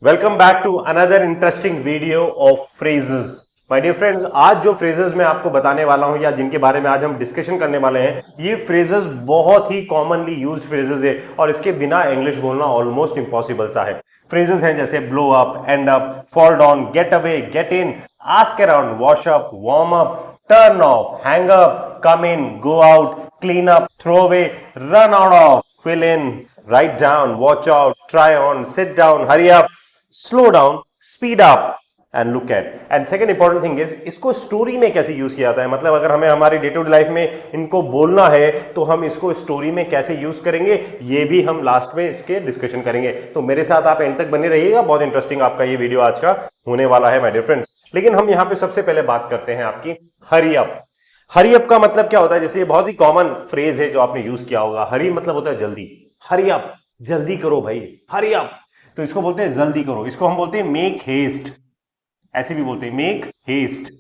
Welcome back to another interesting video of phrases. My dear friends, आज जो phrases मैं आपको बताने वाला हूं या जिनके बारे में आज हम डिस्कशन करने वाले हैं, ये फ्रेजेस बहुत ही कॉमनली यूज्ड फ्रेजेस है और इसके बिना इंग्लिश बोलना ऑलमोस्ट इम्पॉसिबल सा है। फ्रेजेस हैं जैसे blow up, end up, fall down, get away, get in, ask around, wash up, warm up, turn off, hang up, come in, go out, clean up, throw away, run out of, fill in, write down, watch out, try on, sit down, hurry up, slow down, speed up and look at. And second important thing is इसको story में कैसे use किया जाता है। मतलब अगर हमें हमारी डे टू डे लाइफ में इनको बोलना है तो हम इसको स्टोरी में कैसे यूज करेंगे, ये भी हम लास्ट में इसके डिस्कशन करेंगे। तो मेरे साथ आप एंड तक बने रहिएगा, बहुत इंटरेस्टिंग आपका ये वीडियो आज का होने वाला है माय डियर फ्रेंड्स। लेकिन हम यहाँ पे सबसे पहले बात करते हैं आपकी हरी अप। हरी अप का मतलब क्या होता है? जैसे ये बहुत ही कॉमन फ्रेज है जो आपने यूज किया होगा। हरी मतलब होता है जल्दी। हरी अप, जल्दी करो भाई, हरी अप। तो इसको बोलते हैं जल्दी करो। इसको हम बोलते हैं मेक हेस्ट, ऐसे भी बोलते हैं मेक हेस्ट,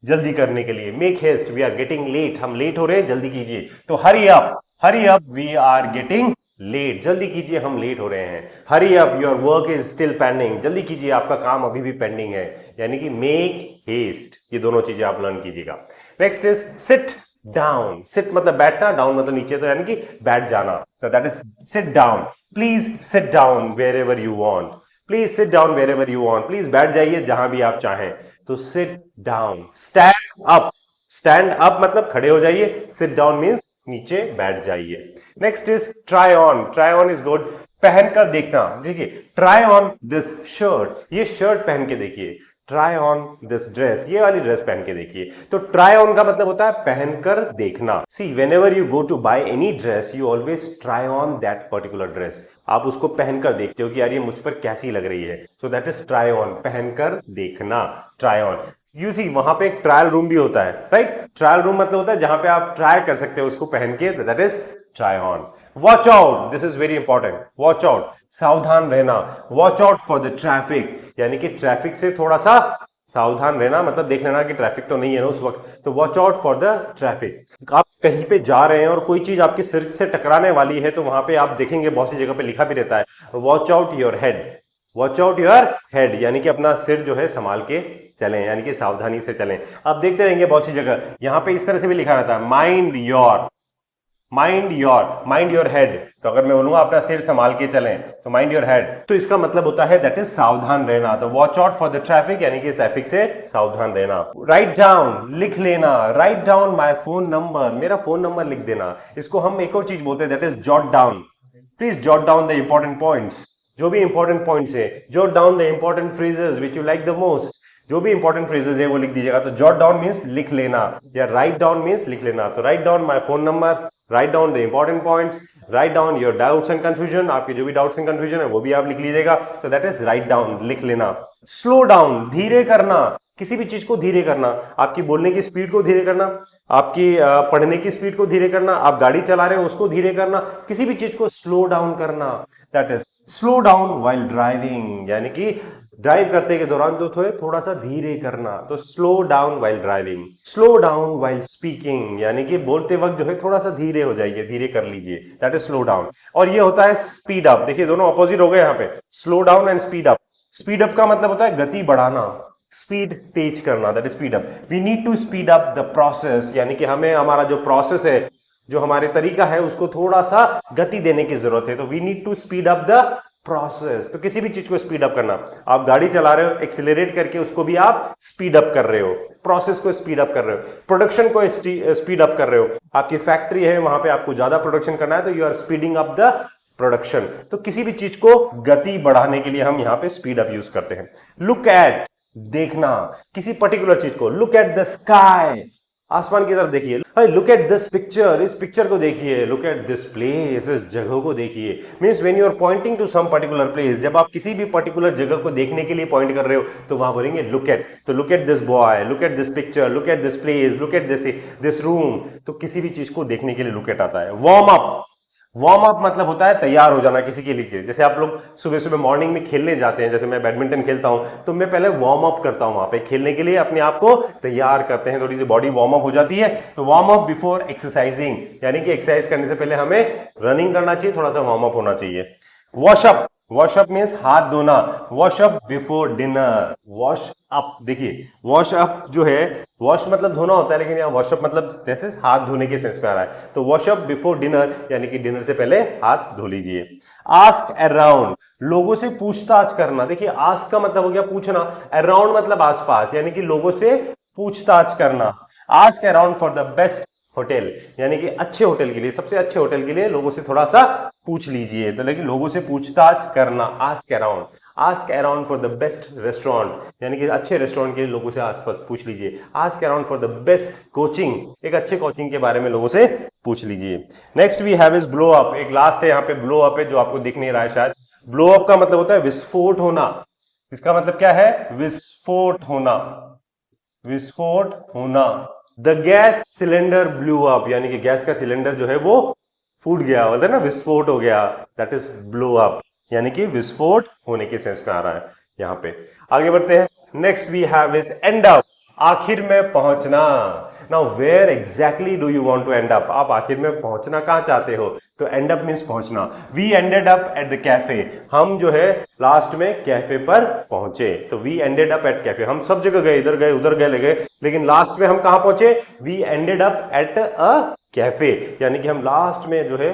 जल्दी करने के लिए। Make haste, we are getting late, हम लेट हो रहे हैं, जल्दी कीजिए। तो hurry up, we are getting late, जल्दी कीजिए, हम लेट हो रहे हैं। Hurry up, your work is still pending, जल्दी कीजिए, आपका काम अभी भी पेंडिंग है। यानी कि मेक हेस्ट, ये दोनों चीजें आप लर्न कीजिएगा। Next is sit down. Sit मतलब बैठना, डाउन मतलब नीचे, तो यानी कि बैठ जाना। तो that is sit down. Please sit down wherever you want, please sit down wherever you want, please बैठ जाइए जहां भी आप चाहें। तो sit down. Stand up, stand up मतलब खड़े हो जाइए, सिट डाउन मीन्स नीचे बैठ जाइए। Next is try on. Try on is good, पहनकर देखना। देखिए, ट्राई ऑन दिस शर्ट, ये शर्ट पहन के देखिए। ट्राई ऑन दिस ड्रेस, ये वाली ड्रेस पहन के देखिए। तो ट्राई ऑन का मतलब होता है पहनकर देखना। See whenever you go to buy any dress, you always try on that particular dress. आप उसको पहनकर देखते हो कि यार ये मुझ पर कैसी लग रही है। So that is try on, पहनकर देखना, ट्राई ऑन। यू सी, वहां पे एक ट्रायल रूम भी होता है, राइट? ट्रायल रूम मतलब होता है जहां पे आप ट्राई कर सकते हो उसको पहन के, that is try on. Watch out, this is very important. Watch out, सावधान रहना। Watch out for the traffic, यानी कि ट्रैफिक से थोड़ा सा सावधान रहना, मतलब देख लेना कि ट्रैफिक तो नहीं है ना उस वक्त। तो watch out for the traffic. आप कहीं पे जा रहे हैं और कोई चीज आपके सिर से टकराने वाली है, तो वहां पे आप देखेंगे बहुत सी जगह पे लिखा भी रहता है watch out your head. Watch out your head, यानी कि अपना सिर जो है संभाल के चलें, यानी कि सावधानी से चलें। आप देखते रहेंगे बहुत सी जगह यहां पे इस तरह से भी लिखा रहता है mind your, mind your head. तो अगर मैं बोलूंगा अपना सिर संभाल के चलें, तो माइंड योर हेड, तो इसका मतलब होता है दैट इज सावधान रहना। तो watch out for the traffic, यानी कि ट्रैफिक से सावधान रहना। राइट डाउन, लिख लेना। Write down my phone number, मेरा फोन नंबर लिख देना। इसको हम एक और चीज बोलते हैं, that is jot down. Please jot down the important points, जो भी इंपॉर्टेंट पॉइंट्स है। Jot down the important phrases which you like the most, जो भी इंपॉर्टेंट फ्रेजेस है वो लिख दीजिएगा। तो जॉट डाउन मींस लिख लेना, या राइट डाउन मींस लिख लेना। तो write down my phone number, write down the important points, write down your doubts and confusion, आपके जो भी डाउट्स एंड कंफ्यूजन है वो भी आप लिख लीजिएगा। तो दैट इज राइट डाउन, लिख लेना। स्लो डाउन, धीरे करना, किसी भी चीज को धीरे करना। आपकी बोलने की स्पीड को धीरे करना, आपकी पढ़ने की स्पीड को धीरे करना, आप गाड़ी चला रहे हो उसको धीरे करना, किसी भी चीज को स्लो डाउन करना। That is slow down while driving, यानी कि ड्राइव करते के दौरान तो थोड़ा सा धीरे करना। तो slow down while driving. Slow down while speaking, यानी कि बोलते वक्त जो है थोड़ा सा धीरे हो जाइए, धीरे कर लीजिए, दैट इज स्लो डाउन। और ये होता है स्पीड अप। देखिए दोनों अपोजिट हो गए यहाँ पे, slow down and speed up. Speed up का मतलब होता है गति बढ़ाना, स्पीड तेज करना, that is speed up. We need to speed up the process, यानी कि हमें हमारा जो प्रोसेस है, जो हमारे तरीका है, उसको थोड़ा सा गति देने की जरूरत है। तो we need to speed up the process. तो किसी भी चीज को स्पीड अप करना, आप गाड़ी चला रहे हो, एक्सीलरेट करके उसको भी आप स्पीड अप कर रहे हो, प्रोसेस को स्पीड अप कर रहे हो, प्रोडक्शन को स्पीड अप कर रहे हो। आपकी फैक्ट्री है, वहां पे आपको ज्यादा प्रोडक्शन करना है, तो you are speeding up the production. तो किसी भी चीज को गति बढ़ाने के लिए हम यहां पे स्पीड अप यूज करते हैं। लुक एट, देखना, किसी पर्टिकुलर चीज को। लुक एट द स्काई, आसमान की तरफ देखिए। लुक एट दिस पिक्चर, इस पिक्चर को देखिए। लुक एट दिस प्लेस, इस जगह को देखिए। Means when you are pointing to some particular place, जब आप किसी भी पर्टिकुलर जगह को देखने के लिए पॉइंट कर रहे हो, तो वहां बोलेंगे लुक एट। तो look at this boy, look at this picture, look at this place, look at this room. तो किसी भी चीज को देखने के लिए लुक एट आता है। वार्म अप, वार्म अप मतलब होता है तैयार हो जाना किसी के लिए। जैसे आप लोग सुबह सुबह मॉर्निंग में खेलने जाते हैं, जैसे मैं बैडमिंटन खेलता हूं, तो मैं पहले वार्म अप करता हूं, वहां पे खेलने के लिए अपने आप को तैयार करते हैं, थोड़ी सी बॉडी वार्म अप हो जाती है। तो वार्म अप बिफोर एक्सरसाइजिंग, यानी कि एक्सरसाइज करने से पहले हमें रनिंग करना चाहिए, थोड़ा सा वार्म अप होना चाहिए। Wash up, wash up means हाथ धोना, wash up before dinner, wash up, देखिए वॉश अप जो है, वॉश मतलब धोना होता है, लेकिन यहाँ वॉश अप मतलब जैसे हाथ धोने के सेंस में आ रहा है, तो वॉश अप बिफोर डिनर यानी कि डिनर से पहले हाथ धो लीजिए। आस्क अराउंड, लोगों से पूछताछ करना, देखिए आस्क का मतलब हो गया पूछना, अराउंड मतलब आसपास, यानी कि लोगों से पूछताछ करना। Ask around for the best hotel, यानी कि अच्छे होटल के लिए, सबसे अच्छे होटल के लिए लोगों से थोड़ा सा पूछ लीजिए, तो लेकिन लोगों से पूछताछ करना, ask around. Ask around for the best restaurant, यानी कि अच्छे रेस्टोरेंट के लिए लोगों से आसपास पूछ लीजिए। Ask around for the best coaching, एक अच्छे कोचिंग के बारे में लोगों से पूछ लीजिए। Next we have is blow up, एक लास्ट है यहाँ पे ब्लो अप है जो आपको दिख नहीं रहा है शायद। ब्लो अप का मतलब होता है विस्फोट होना, इसका मतलब क्या है, विस्फोट होना, विस्फोट होना। The gas cylinder blew up, यानी कि गैस का सिलेंडर जो है वो फूट गया, बोलते हैं ना विस्फोट हो गया, दैट इज ब्लो अप, यानी कि विस्फोट होने के सेंस में आ रहा है यहां पे। आगे बढ़ते हैं। Next we have is end up, आखिर में पहुंचना। Now where exactly do you want to end up, आप आखिर में पहुंचना कहां चाहते हो, तो एंड अप मींस पहुंचना। We ended up at the cafe, हम जो है लास्ट में कैफे पर पहुंचे, तो we ended up at cafe, हम सब जगह गए, इधर गए उधर गए, लेकिन लास्ट में हम कहां पहुंचे, we ended up at a cafe, यानी कि हम लास्ट में जो है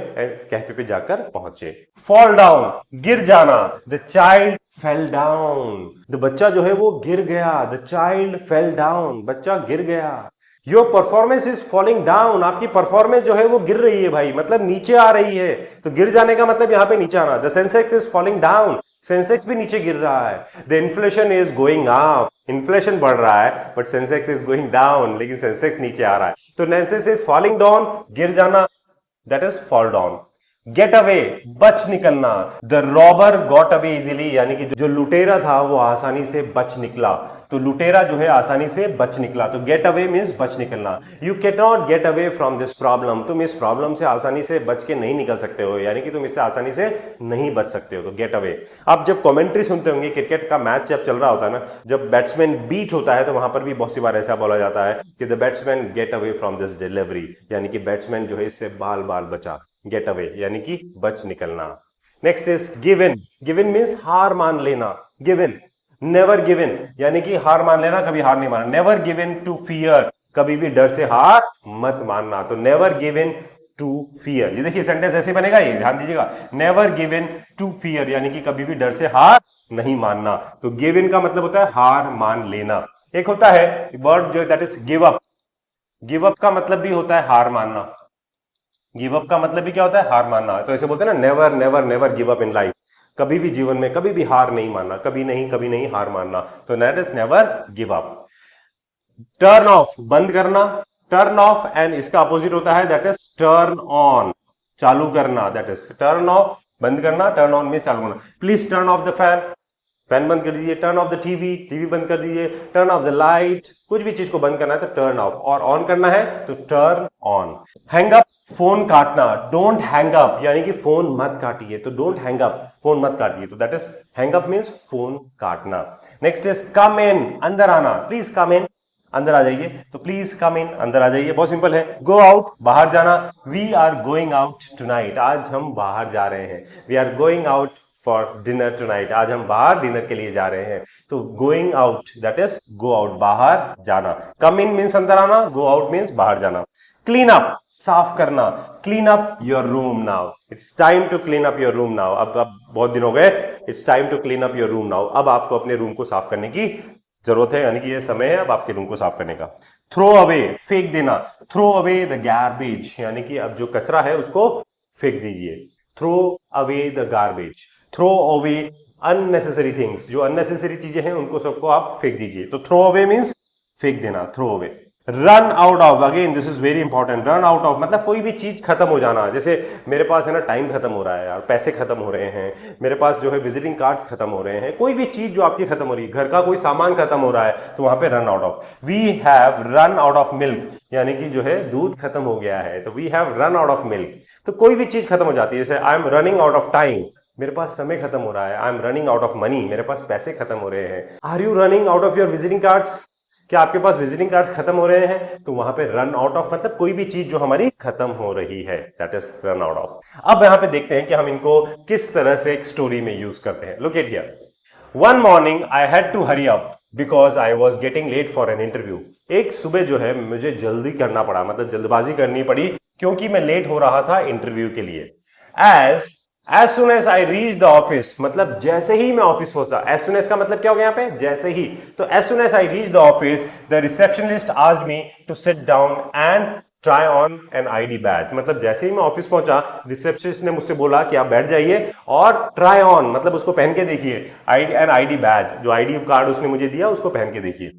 कैफे पे जाकर पहुंचे। फॉल डाउन, गिर जाना, the child fell down, the बच्चा जो है वो गिर गया, द चाइल्ड फेल डाउन, बच्चा गिर गया। Your performance is falling down, आपकी परफॉर्मेंस जो है वो गिर रही है भाई, मतलब नीचे आ रही है, तो गिर जाने का मतलब यहां पे नीचे आना। The Sensex is falling down, Sensex भी नीचे गिर रहा है। The inflation is going up, inflation बढ़ रहा है, but Sensex is going down, लेकिन सेंसेक्स नीचे आ रहा है, तो सेंसेक्स इज फॉलिंग डाउन, गिर जाना, that is fall down. Get away, बच निकलना, the robber got away easily, यानी कि जो लुटेरा था वो आसानी से बच निकला, तो लुटेरा जो है आसानी से बच निकला, तो गेट अवे मीन्स बच निकलना। You can not gate away from this problem, तुम इस प्रॉब्लम से आसानी से बच के नहीं निकल सकते हो, यानी कि तुम इससे आसानी से नहीं बच सकते हो, तो गेट अवे। आप जब कमेंट्री सुनते होंगे, क्रिकेट का मैच जब चल रहा होता है ना, जब बैट्समैन बीट होता है, तो वहां पर भी बहुत सी बार ऐसा बोला जाता है कि the batsman gate away from this delivery, यानी कि बैट्समैन जो है इससे बाल बाल बचा, गेट अवे यानी कि बच निकलना। Next is given, given means हार मान लेना, गिवन। नेवर गिवन यानी कि हार मान लेना, कभी हार नहीं मानना। नेवर गिवन टू फियर, कभी भी डर से हार मत मानना, तो नेवर गिवन टू फियर। ये देखिए सेंटेंस ऐसे बनेगा, ये ध्यान दीजिएगा, नेवर गिवन टू फियर यानी कि कभी भी डर से हार नहीं मानना, तो गिवन का मतलब होता है हार मान लेना। एक होता है वर्ड जो that is give up, give up का मतलब भी होता है हार मानना, गिव अप का मतलब भी क्या होता है, हार मानना, तो ऐसे बोलते हैं ना, never never never give up in life, कभी भी जीवन में कभी भी हार नहीं मानना, कभी नहीं हार मानना, तो that is never give up. Turn of, बंद करना, टर्न ऑफ, एंड इसका अपोजिट होता है दैट इज टर्न ऑन, चालू करना, दैट इज टर्न ऑफ, बंद करना, टर्न ऑन मींस चालू करना। Please turn off the fan, fan बंद कर दीजिए। Turn off the TV, TV बंद कर दीजिए। टर्न ऑफ द लाइट, कुछ भी चीज को बंद करना है तो टर्न ऑफ, और ऑन करना है तो turn on. Hang up, phone काटना, डोंट हैंग अप यानी कि फोन मत काटिए, तो डोंट हैंग अप, फोन मत काटिए, तो that is hang up means phone काटना। नेक्स्ट इज कम इन, अंदर आना, प्लीज कम इन, अंदर आ जाइए, तो प्लीज कम इन, अंदर आ जाइए, बहुत सिंपल है। गो आउट, बाहर जाना, we are going out tonight, आज हम बाहर जा रहे हैं, we are going out for dinner tonight, आज हम बाहर डिनर के लिए जा रहे हैं, तो going out that is go out, बाहर जाना। कम इन मीन्स अंदर आना, गो आउट मीन्स बाहर जाना। क्लीन अप, साफ करना, clean up your room now, it's time to clean up your room now, अब बहुत दिन हो गए, it's time to clean up your room now, अब आपको अपने रूम को साफ करने की जरूरत है, यानी कि ये समय है अब आपके रूम को साफ करने का। थ्रो अवे, फेंक देना, थ्रो अवे द गार्बेज यानी कि अब जो कचरा है उसको फेंक दीजिए, throw away the garbage, throw away unnecessary things, जो अननेसेसरी चीजें हैं उनको सबको आप फेंक दीजिए, तो थ्रो अवे मींस फेंक देना, throw away. Run out of, again this is very important, run out of मतलब कोई भी चीज खत्म हो जाना, जैसे मेरे पास है ना टाइम खत्म हो रहा है यार, पैसे खत्म हो रहे हैं, मेरे पास जो है विजिटिंग कार्ड्स खत्म हो रहे हैं, कोई भी चीज जो आपकी खत्म हो रही है, घर का कोई सामान खत्म हो रहा है, तो वहां पे run out of. We have run out of milk यानी कि जो है दूध खत्म हो गया है, तो we have run out of milk, तो कोई भी चीज खत्म हो जाती है, जैसे I am running out of time, मेरे पास समय खत्म हो रहा है, I am running out of money, मेरे पास पैसे खत्म हो रहे हैं। Are you running out of your visiting cards, क्या आपके पास विजिटिंग कार्ड्स खत्म हो रहे हैं? तो वहां पे रन आउट ऑफ मतलब कोई भी चीज जो हमारी खत्म हो रही है, that is run out of. अब यहां पे देखते हैं कि हम इनको किस तरह से एक स्टोरी में यूज करते हैं। Look at here, one morning I had to hurry up because I was getting late for an interview. एक सुबह जो है मुझे जल्दी करना पड़ा, मतलब जल्दबाजी करनी पड़ी क्योंकि मैं लेट हो रहा था इंटरव्यू के लिए। As soon as I reach the office, मतलब जैसे ही मैं ऑफिस पहुंचा। एज सुन एज का मतलब क्या हो गया यहाँ पे? जैसे ही। तो as soon as I reach the office the receptionist asked me to sit down and try on an ID badge, मतलब जैसे ही मैं ऑफिस पहुंचा रिसेप्शनिस्ट ने मुझसे बोला कि आप बैठ जाइए और ट्राई ऑन मतलब उसको पहन के देखिए एन आईडी बैज, जो आईडी कार्ड उसने मुझे दिया उसको पहन के देखिए।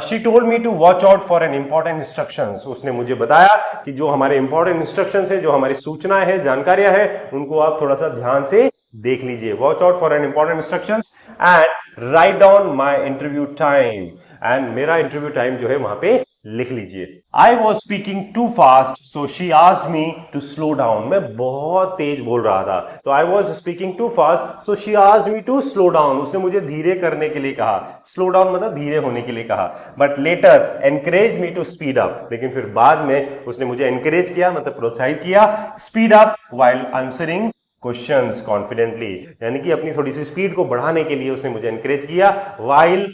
She told me to watch out for an important instructions, उसने मुझे बताया कि जो हमारे इंपॉर्टेंट इंस्ट्रक्शंस है, जो हमारी सूचनाएं हैं, जानकारियां हैं, उनको आप थोड़ा सा ध्यान से देख लीजिए। Watch out for an important instructions and write down my interview time, and मेरा इंटरव्यू टाइम जो है वहां पे लिख लीजिए। I was speaking too fast so she asked me to slow down, मैं बहुत तेज बोल रहा था तो I was speaking too fast so she asked me to slow down, उसने मुझे धीरे करने के लिए कहा। स्लो डाउन मतलब धीरे होने के लिए कहा। But later encourage me to speed up, लेकिन फिर बाद में उसने मुझे एनकरेज किया, मतलब प्रोत्साहित किया, speed up while answering questions confidently, यानी कि अपनी थोड़ी सी स्पीड को बढ़ाने के लिए उसने मुझे एनकरेज किया। While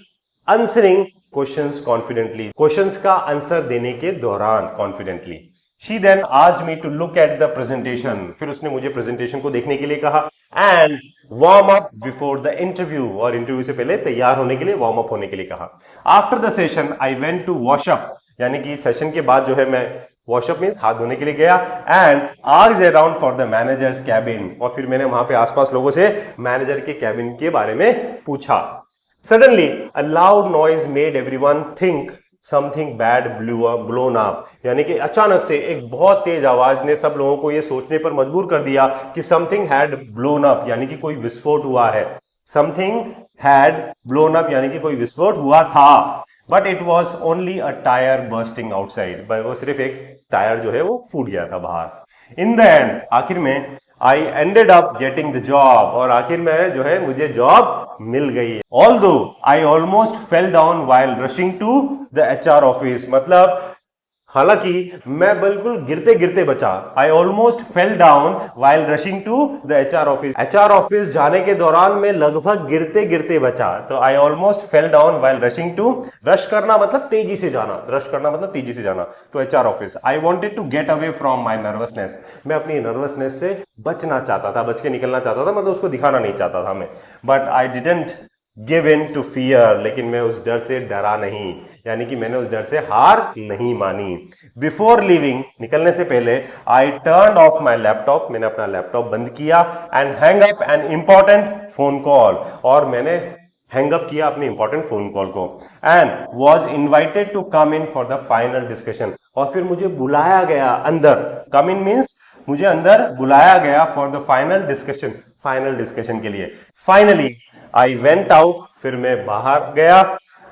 answering questions confidently, questions का आंसर देने के दौरान confidently. She then asked me to look at the presentation, फिर उसने मुझे प्रेजेंटेशन को देखने के लिए कहा। And warm up before the interview, और इंटरव्यू से पहले तैयार होने के लिए, वार्म अप होने के लिए कहा। After the session I went to wash up, यानी कि सेशन के बाद जो है मैं वॉशअप मीन्स हाथ धोने के लिए गया। And asked around for the managers cabin, और फिर मैंने वहां पे आसपास लोगों से मैनेजर के कैबिन के बारे में पूछा। Suddenly, a loud noise made everyone think something bad blown up, यानी कि अचानक से एक बहुत तेज आवाज ने सब लोगों को यह सोचने पर मजबूर कर दिया कि something had blown up, यानी कि कोई विस्फोट हुआ है। something had blown up यानी कि कोई विस्फोट हुआ था। But it was only a tyre bursting outside, वो सिर्फ एक टायर जो है वो फूट गया था बाहर। इन द एंड, आखिर में, I ended up getting the job, और आखिर में जो है मुझे जॉब मिल गई। Although I almost fell down while rushing to the HR office, मतलब हालांकि मैं बिल्कुल गिरते गिरते बचा। I almost fell down while rushing to the HR office, HR office जाने के दौरान मैं लगभग गिरते गिरते बचा। तो I almost fell down while rushing to, rush करना मतलब तेजी से जाना, रश करना मतलब तेजी से जाना, तो HR office. I wanted to get away from my nervousness, मैं अपनी नर्वसनेस से बचना चाहता था, बच के निकलना चाहता था, मतलब उसको दिखाना नहीं चाहता था मैं। But I didn't give in to fear, लेकिन मैं उस डर से डरा नहीं, यानी कि मैंने उस डर से हार नहीं मानी। बिफोर लिविंग, निकलने से पहले, I turn off my laptop, मैंने अपना लैपटॉप बंद किया। And hang up an important phone call, और मैंने हैंग अप किया अपने इंपॉर्टेंट फोन कॉल को। And was invited to come in for the final discussion, और फिर मुझे बुलाया गया अंदर। कम इन मीन्स मुझे अंदर बुलाया गया for the final discussion, final discussion के लिए। फाइनली आई वेंट आउट, फिर मैं बाहर गया।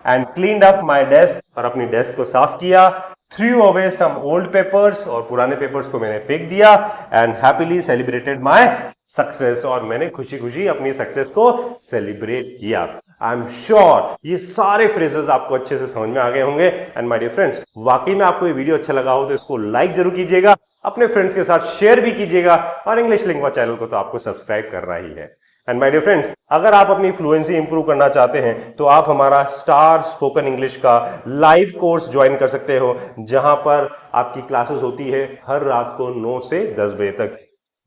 And cleaned up my desk, और अपनी डेस्क को साफ किया। Threw away some old papers, और पुराने पेपर्स को मैंने फेंक दिया। And happily celebrated my success, और मैंने खुशी खुशी अपनी सक्सेस को सेलिब्रेट किया। आई एम श्योर ये सारे फ्रेजेस आपको अच्छे से समझ में आ गए होंगे। एंड माय डियर फ्रेंड्स, वाकई में आपको ये वीडियो अच्छा लगा हो तो इसको लाइक जरूर कीजिएगा, अपने फ्रेंड्स के साथ शेयर भी कीजिएगा, और इंग्लिश लिंग्वा चैनल को तो आपको सब्सक्राइब करना ही है। एंड माय डियर फ्रेंड्स, अगर आप अपनी फ्लुएंसी इंप्रूव करना चाहते हैं तो आप हमारा स्टार स्पोकन इंग्लिश का लाइव कोर्स ज्वाइन कर सकते हो, जहां पर आपकी क्लासेस होती है हर रात को 9 से 10 बजे तक,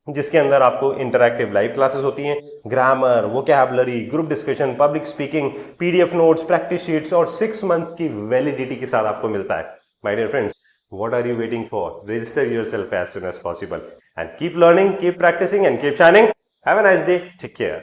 जिसके अंदर आपको इंटरैक्टिव लाइव क्लासेस होती हैं। Grammar, vocabulary, group discussion, public speaking, PDF notes, practice sheets, और 6 मंथ्स की वैलिडिटी के साथ आपको मिलता है। My dear friends, what are you waiting for? Register yourself as soon as possible and keep learning, keep practicing and keep shining. Have a nice day. Take care.